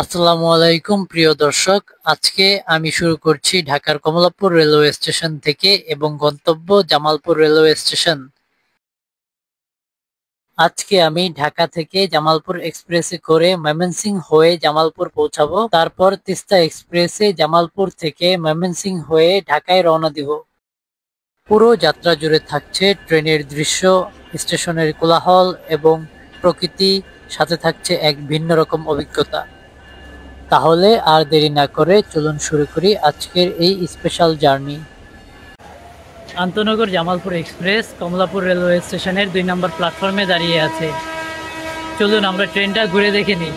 আসসালামু আলাইকুম প্রিয় দর্শক, আজকে আমি শুরু করছি ঢাকার কমলাপুর রেলওয়ে স্টেশন থেকে এবং গন্তব্য জামালপুর রেলওয়ে স্টেশন। আজকে আমি ঢাকা থেকে জামালপুর এক্সপ্রেসে করে ময়মনসিংহ হয়ে জামালপুর পৌঁছাবো। তারপর তিস্তা এক্সপ্রেসে জামালপুর থেকে ময়মনসিংহ হয়ে ঢাকায় রওনা দিব। পুরো যাত্রা জুড়ে থাকছে ট্রেনের দৃশ্য, স্টেশনের কোলাহল এবং প্রকৃতি, সাথে থাকছে এক ভিন্ন রকম অভিজ্ঞতা। তাহলে আর দেরি না করে চলুন শুরু করি আজকের এই স্পেশাল জার্নি। আন্তনগর জামালপুর এক্সপ্রেস কমলাপুর রেলওয়ে স্টেশনের 2 নম্বর প্ল্যাটফর্মে দাঁড়িয়ে আছে। চলুন আমরা ট্রেনটা ঘুরে দেখে নিই।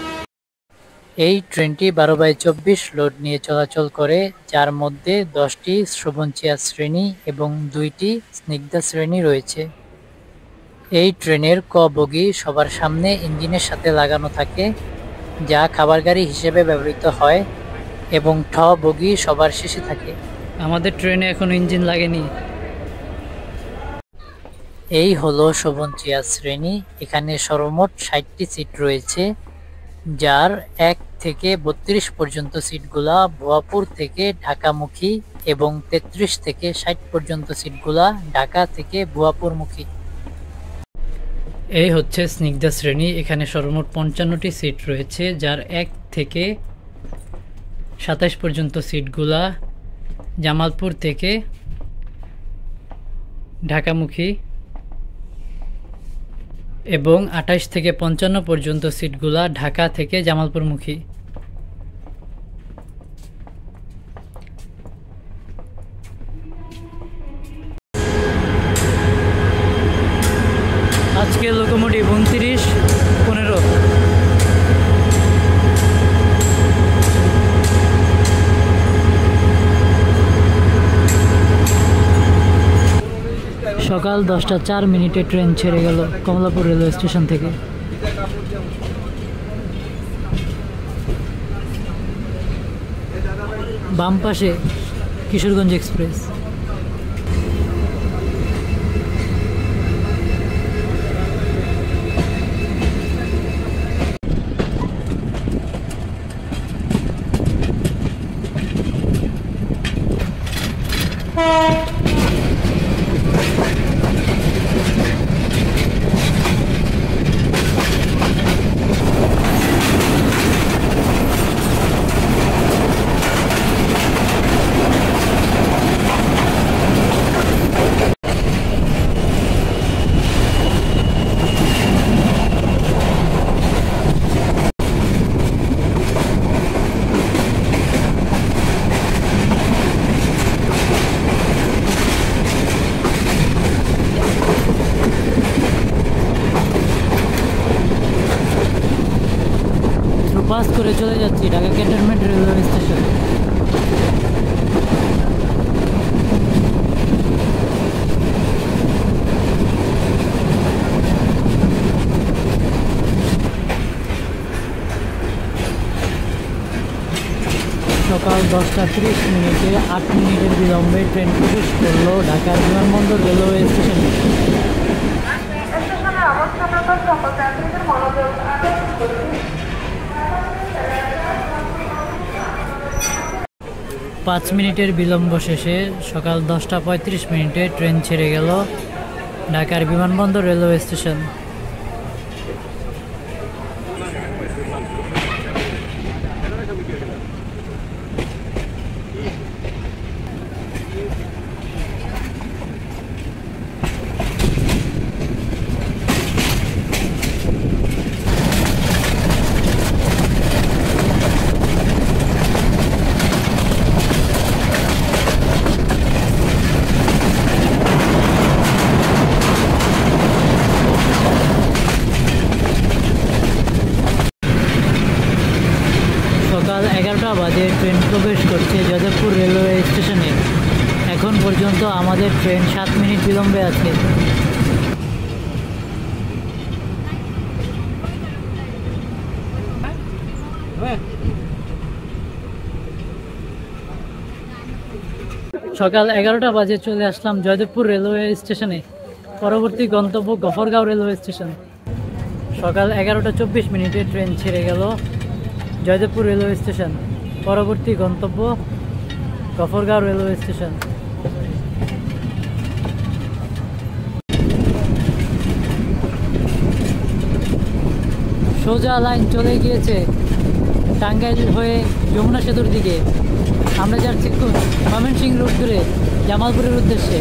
এই ট্রেনটি 12/24 লোড নিয়ে চলাচল করে, যার মধ্যে 10টি শ্রবণচিয়া শ্রেণী এবং 2টি স্নিগ্ধা শ্রেণী রয়েছে। এই ট্রেনের ক বগি সবার সামনে ইঞ্জিনের সাথে লাগানো থাকে, যা খাবার গাড়ি হিসেবে ব্যবহৃত হয়, এবং ঠ বগি সবার শেষে থাকে। আমাদের ট্রেনে এখন ইঞ্জিন লাগেনি। এই হলো শ্রবণচিয়া শ্রেণী। এখানে সর্বমোট 60টি সিট রয়েছে, যার 1 থেকে 32 পর্যন্ত সিটগুলা ভুয়াপুর থেকে ঢাকামুখী এবং 33 থেকে 60 পর্যন্ত সিটগুলা ঢাকা থেকে ভুয়াপুরমুখী। এই হচ্ছে স্নিগ্ধা শ্রেণী। এখানে সর্বমোট 55টি সিট রয়েছে, যার 1 থেকে 27 পর্যন্ত সিটগুলা জামালপুর থেকে ঢাকামুখী এবং 28 থেকে 55 পর্যন্ত সিটগুলা ঢাকা থেকে জামালপুরমুখী। আজকে লোকোমোটিভ 29-15। সকাল 10:04 ট্রেন ছেড়ে গেল কমলাপুর রেলওয়ে স্টেশন থেকে। বাম পাশে কিশোরগঞ্জ এক্সপ্রেস। পাস করে চলে যাচ্ছি ঢাকা ক্যান্টনমেন্ট রেলওয়ে স্টেশন। সকাল 10:30 8 মিনিটের বিলম্বে ট্রেন প্রবেশ করলো ঢাকার বিমানবন্দর রেলওয়ে স্টেশনে। 5 মিনিটের বিলম্ব শেষে সকাল 10:35 ট্রেন ছেড়ে গেল ঢাকার বিমানবন্দর রেলওয়ে স্টেশন। সকাল 11টা বাজে ট্রেন প্রবেশ করছে যাদবপুর রেলওয়ে স্টেশনে। এখন পর্যন্ত আমাদের ট্রেন 7 মিনিট বিলম্বে আছে। সকাল 11টা বাজে চলে আসলাম জয়দেবপুর রেলওয়ে স্টেশনে। পরবর্তী গন্তব্য গফরগাঁও রেলওয়ে স্টেশন। সকাল 11:24 ট্রেন ছেড়ে গেল জয়দেবপুর রেলওয়ে স্টেশন, পরবর্তী গন্তব্য গফরগাঁও রেলওয়ে স্টেশন। সোজা লাইন চলে গিয়েছে টাঙ্গাইল হয়ে যমুনা সেতুর দিকে। আমরা যাচ্ছি ময়মনসিংহ রোড ধরে জামালপুরের উদ্দেশ্যে।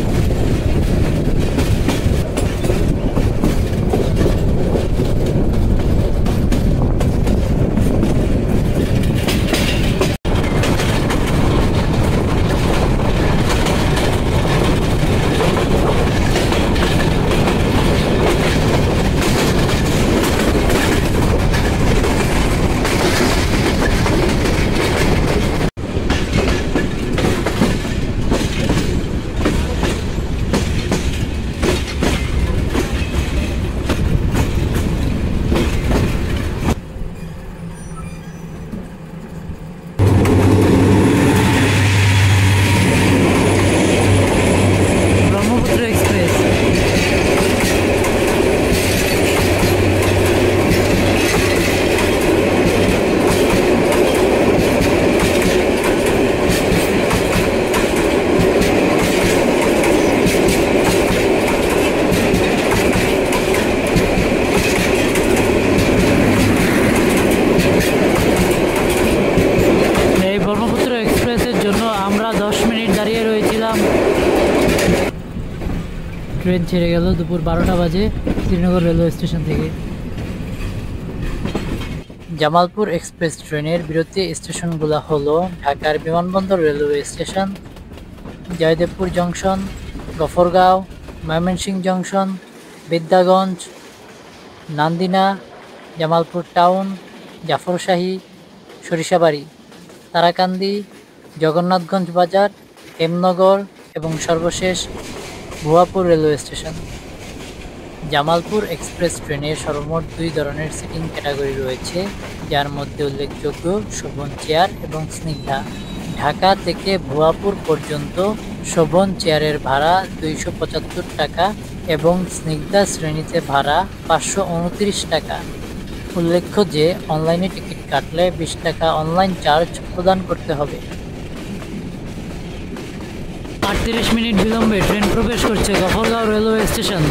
ট্রেন ছেড়ে গেল দুপুর 12টা বাজে শ্রীনগর রেলওয়ে স্টেশন থেকে। জামালপুর এক্সপ্রেস ট্রেনের বিরতি স্টেশনগুলো হলো ঢাকার বিমানবন্দর railway station, Joydebpur junction, Gafargaon, Mymensingh junction, Bidyaganj, Nandina, Jamalpur town, Jafarshahi, Sarishabari, Tarakandi, Jagannathganj Bazar, Hemnagar এবং সর্বশেষ Bhuapur railway station. Jamalpur express ট্রেনের সর্বমোট 2 ধরনের সিটিং ক্যাটাগরি রয়েছে, যার মধ্যে উল্লেখযোগ্য শোভন চেয়ার এবং স্নিগ্ধা। ঢাকা থেকে ভুয়াপুর পর্যন্ত শোভন চেয়ারের ভাড়া 275 টাকা এবং স্নিগ্ধা শ্রেণীতে ভাড়া 529 টাকা। উল্লেখ্য যে অনলাইনে টিকিট কাটলে 20 টাকা অনলাইন চার্জ প্রদান করতে হবে। 38 মিনিট বিলম্বে ট্রেন প্রবেশ করছে গফরগাঁও রেলওয়ে স্টেশন।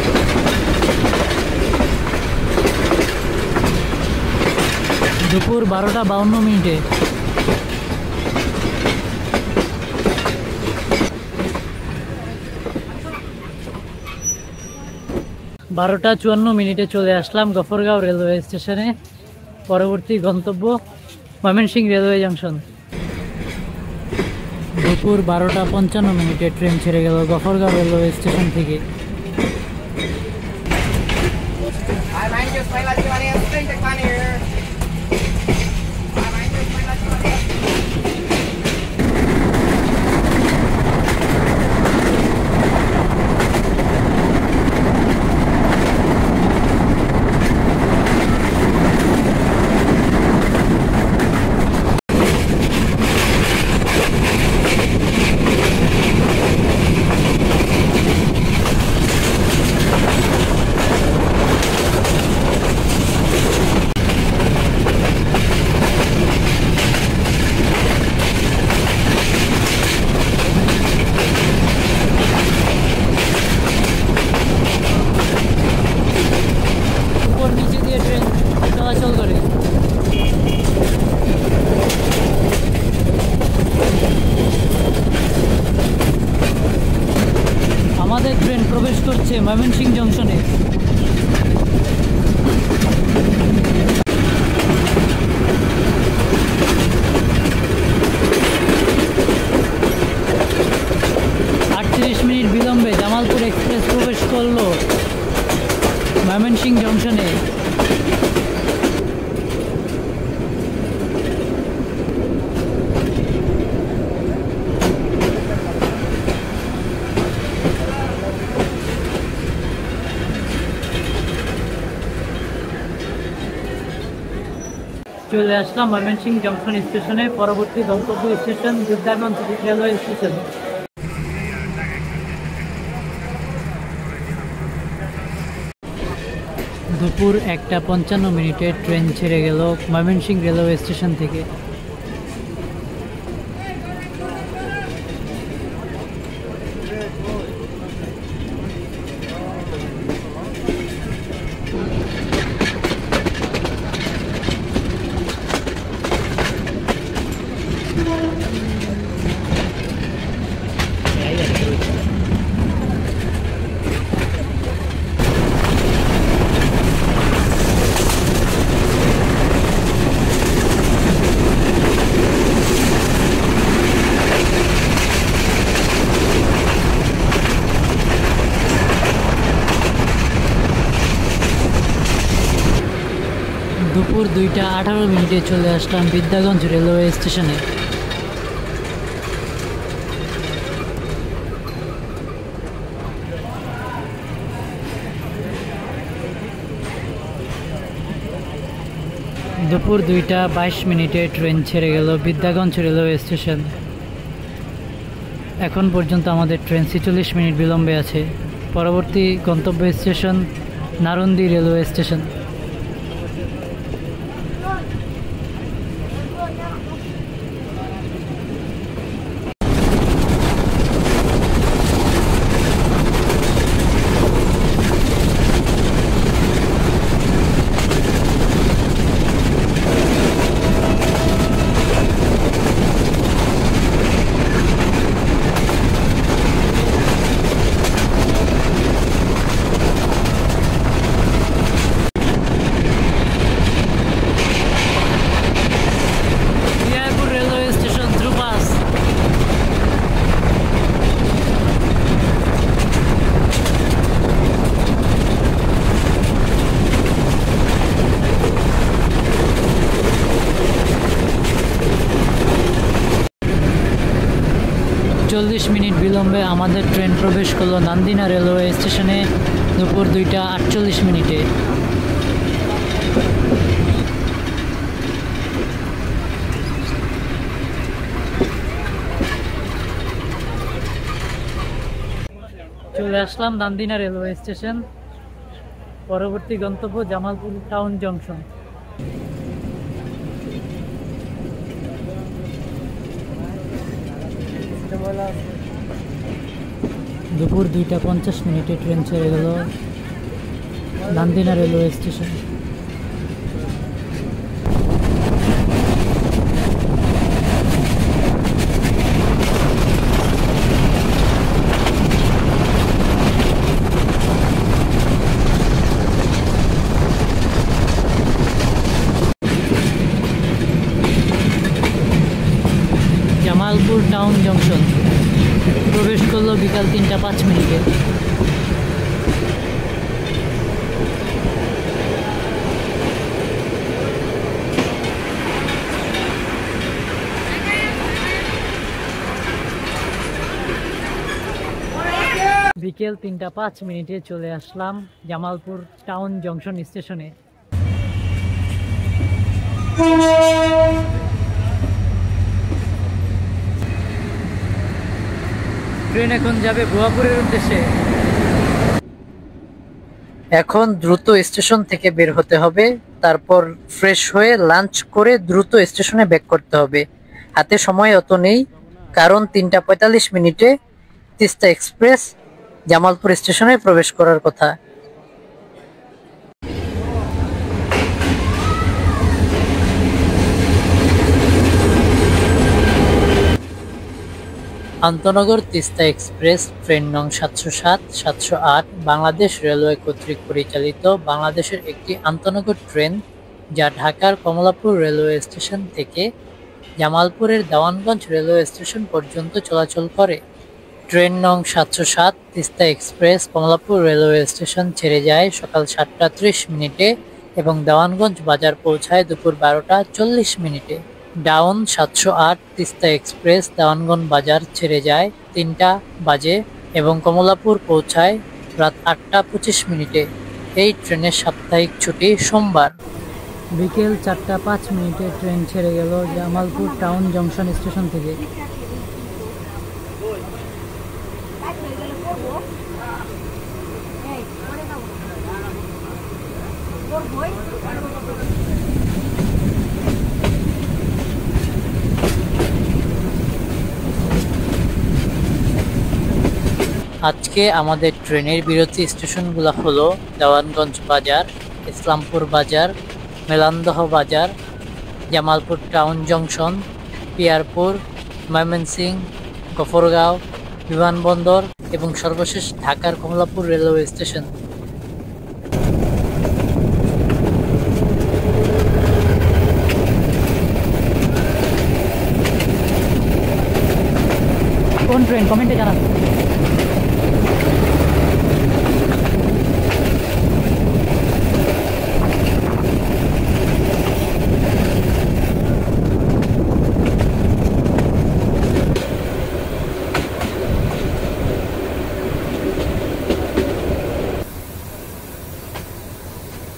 দুপুর 12:52। 12:54 চলে আসলাম গফরগাঁও রেলওয়ে স্টেশনে। পরবর্তী গন্তব্য ময়মনসিংহ রেলওয়ে জংশন। দুপুর 12:55 ট্রেন ছেড়ে গেল গফরগাঁও রেলওয়ে স্টেশন থেকে। আমাদের ট্রেন প্রবেশ করছে ময়মনসিংহ জংশনে। মিনিট বিলম্বে জামালপুর এক্সপ্রেস প্রবেশ করলো ময়মনসিংহ জংশনে। চলে আসলাম ময়মনসিংহ জংশন স্টেশনে। পরবর্তী গন্তব্য স্টেশন বিদ্যাগঞ্জ রেলওয়ে স্টেশন। দুপুর 1:55 ট্রেন ছেড়ে গেল ময়মনসিংহ রেলওয়ে স্টেশন থেকে। দুপুর 2:18 চলে আসলাম বিদ্যাগঞ্জ রেলওয়ে স্টেশনে। দুপুর 2:22 ট্রেন ছেড়ে গেল বিদ্যাগঞ্জ রেলওয়ে স্টেশন। এখন পর্যন্ত আমাদের ট্রেন 46 মিনিট বিলম্বে আছে। পরবর্তী গন্তব্য স্টেশন নারুন্দি রেলওয়ে স্টেশন। মিনিট বিলম্বে আমাদের ট্রেন প্রবেশ করলো নান্দিনা রেলওয়ে স্টেশনে দুপুর 2:48। চলে আসলাম নান্দিনা রেলওয়ে স্টেশন। পরবর্তী গন্তব্য জামালপুর টাউন জংশন। দুপুর 2:50 ট্রেন ছেড়ে গেল Nandina railway station. Jamalpur town junction প্রবেশ করলো বিকাল 3:05। বিকেল 3:05 চলে আসলাম জামালপুর টাউন জংশন স্টেশনে। ট্রেন এখন যাবে ভুয়াপুরের উদ্দেশ্যে। এখন দ্রুত স্টেশন থেকে বের হতে হবে, তারপর ফ্রেশ হয়ে লাঞ্চ করে দ্রুত স্টেশনে ব্যাক করতে হবে। হাতে সময় অত নেই, কারণ 3:45 তিস্তা এক্সপ্রেস জামালপুর স্টেশনে প্রবেশ করার কথা। আন্তনগর তিস্তা এক্সপ্রেস ট্রেন নং 707, 708 বাংলাদেশ রেলওয়ে কর্তৃক পরিচালিত বাংলাদেশের একটি আন্তনগর ট্রেন, যা ঢাকার কমলাপুর রেলওয়ে স্টেশন থেকে জামালপুরের দেওয়ানগঞ্জ রেলওয়ে স্টেশন পর্যন্ত চলাচল করে। ট্রেন নং 707 Teesta express Kamalapur railway station ছেড়ে যায় সকাল 7:30 এবং দেওয়ানগঞ্জ বাজার পৌঁছায় দুপুর 12:40। ডাউন 708 তিস্তা এক্সপ্রেস দেওয়ানগঞ্জ বাজার ছেড়ে যায় 3টা বাজে এবং কমলাপুর পৌঁছায় রাত 8:25। এই ট্রেনের সাপ্তাহিক ছুটি সোমবার। বিকেল 4:05 ট্রেন ছেড়ে গেল জামালপুর টাউন জংশন স্টেশন থেকে। আজকে আমাদের ট্রেনের বিরতি স্টেশনগুলো হলো দেওয়ানগঞ্জ বাজার, ইসলামপুর বাজার, মেলান্দহ বাজার, জামালপুর টাউন জংশন, পিয়ারপুর, ময়মনসিংহ, গফরগাঁও বিমানবন্দর এবং সর্বশেষ ঢাকার কমলাপুর রেলওয়ে স্টেশন। কোন ট্রেন কমেন্টে জানান।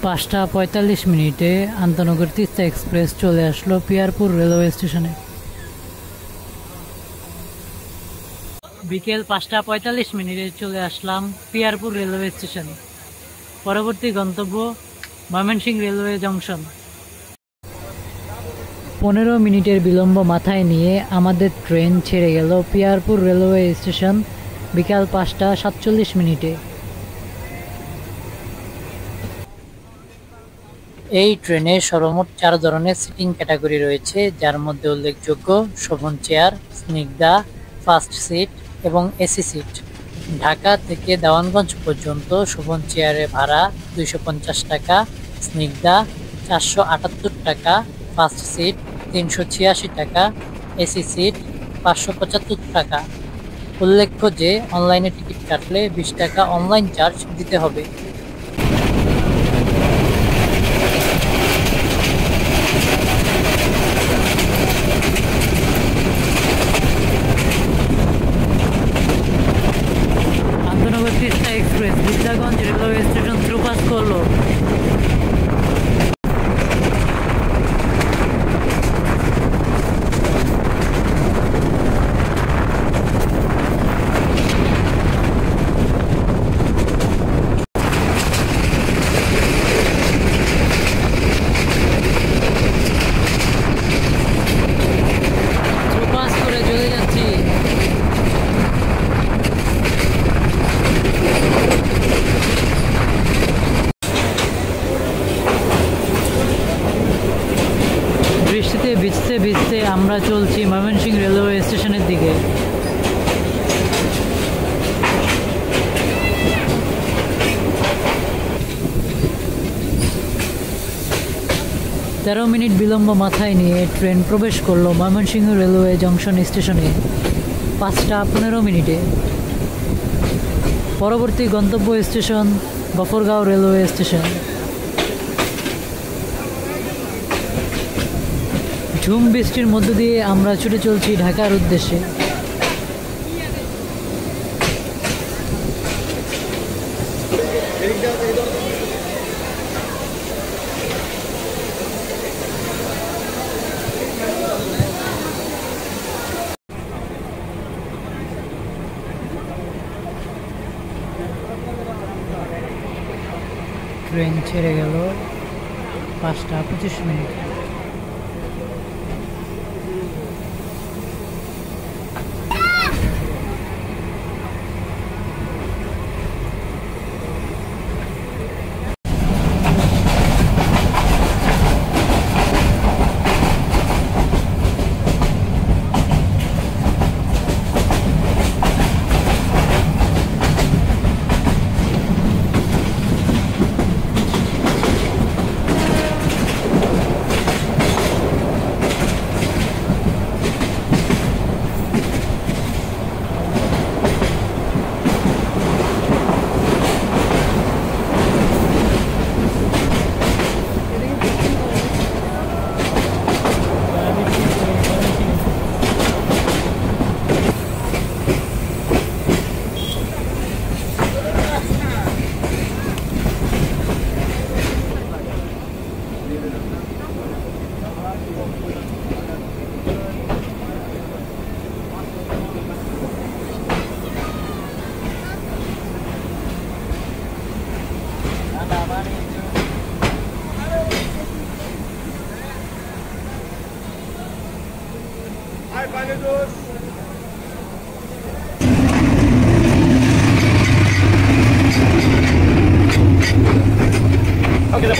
5টা 45 মিনিটে আন্তনগর তিস্তা এক্সপ্রেস চলে আসলো পিয়ারপুর রেলওয়ে স্টেশনে। বিকেল 5টা 45 মিনিটে চলে আসলাম পিয়ারপুর রেলওয়ে স্টেশনে। পরবর্তী গন্তব্য ময়মনসিংহ রেলওয়ে জংশন। 15 মিনিটের বিলম্ব মাথায় নিয়ে আমাদের ট্রেন ছেড়ে গেল পিয়ারপুর রেলওয়ে স্টেশন বিকাল 5টা 47 মিনিটে। এই ট্রেনে সর্বমোট 4 ধরনের সিটিং ক্যাটাগরি রয়েছে, যার মধ্যে উল্লেখযোগ্য শোভন চেয়ার, স্নিগ্ধা, ফার্স্ট সিট এবং এসি সিট। ঢাকা থেকে দেওয়ানগঞ্জ পর্যন্ত শোভন চেয়ারের ভাড়া 250 টাকা, স্নিগ্ধা 478 টাকা, ফার্স্ট সিট 386 টাকা, এসি সিট 575 টাকা। উল্লেখ্য যে অনলাইনে টিকিট কাটলে 20 টাকা অনলাইন চার্জ দিতে হবে। আন্তনগর Teesta express Bidyaganj railway station through pass করলো। বৃষ্টিতে ভিজতে ভিজতে আমরা চলছি ময়মনসিংহ রেলওয়ে স্টেশনের দিকে। তেরো মিনিট বিলম্ব মাথায় নিয়ে ট্রেন প্রবেশ করলো ময়মনসিংহ রেলওয়ে জংশন স্টেশনে 5টা 15 মিনিটে। পরবর্তী গন্তব্য স্টেশন গফরগাঁও রেলওয়ে স্টেশন। ঝুম বৃষ্টির মধ্য দিয়ে আমরা ছুটে চলছি ঢাকার উদ্দেশ্যে। ট্রেন ছেড়ে গেল 5টা 25 মিনিট।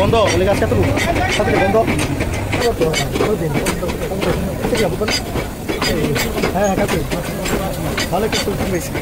বন্ধ বলে গাছ কত বন্ধ হ্যাঁ হ্যাঁ কাছে ভালো কিছু বেশি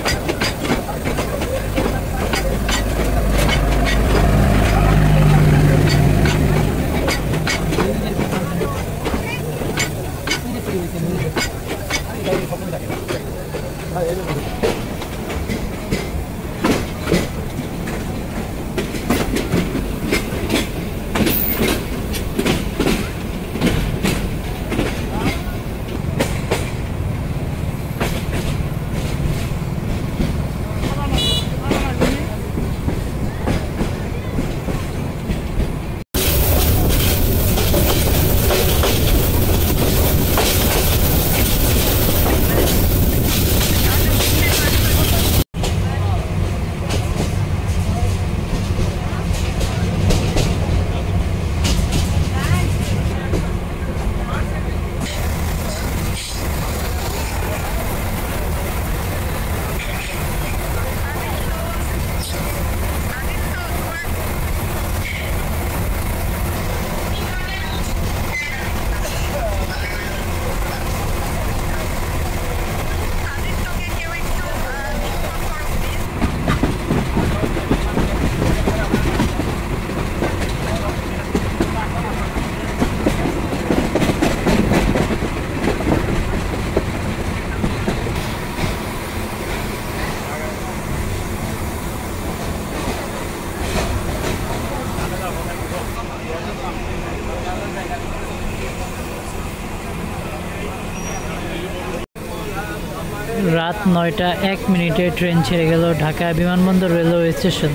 রাত 9টা 1 মিনিটে ট্রেন ছেড়ে গেল ঢাকা বিমানবন্দর রেলওয়ে স্টেশন।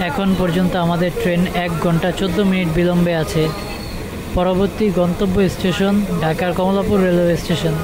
এখন পর্যন্ত আমাদের ট্রেন 1 ঘন্টা 14 মিনিট বিলম্বে আছে। পরবর্তী গন্তব্য স্টেশন ঢাকার কমলাপুর রেলওয়ে স্টেশন।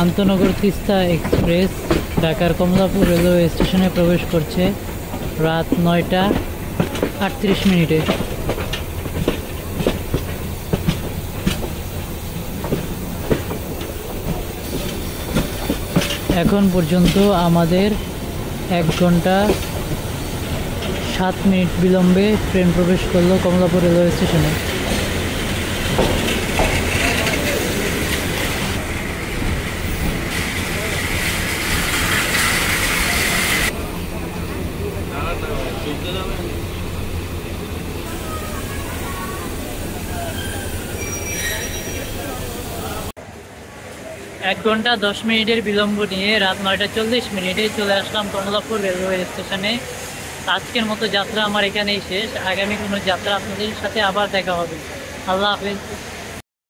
আন্তনগর তিস্তা এক্সপ্রেস ঢাকার কমলাপুর রেলওয়ে স্টেশনে প্রবেশ করছে রাত 9টা 38 মিনিটে। এখন পর্যন্ত আমাদের 1 ঘন্টা 7 মিনিট বিলম্বে ট্রেন প্রবেশ করলো কমলাপুর রেলওয়ে স্টেশনে। এক ঘন্টা 10 মিনিটের বিলম্ব নিয়ে রাত 9টা 40 মিনিটে চলে আসলাম কমলাপুর রেলওয়ে স্টেশনে। আজকের মতো যাত্রা আমার এখানেই শেষ। আগামী কোনো যাত্রা আপনাদের সাথে আবার দেখা হবে। আল্লাহ হাফেজ।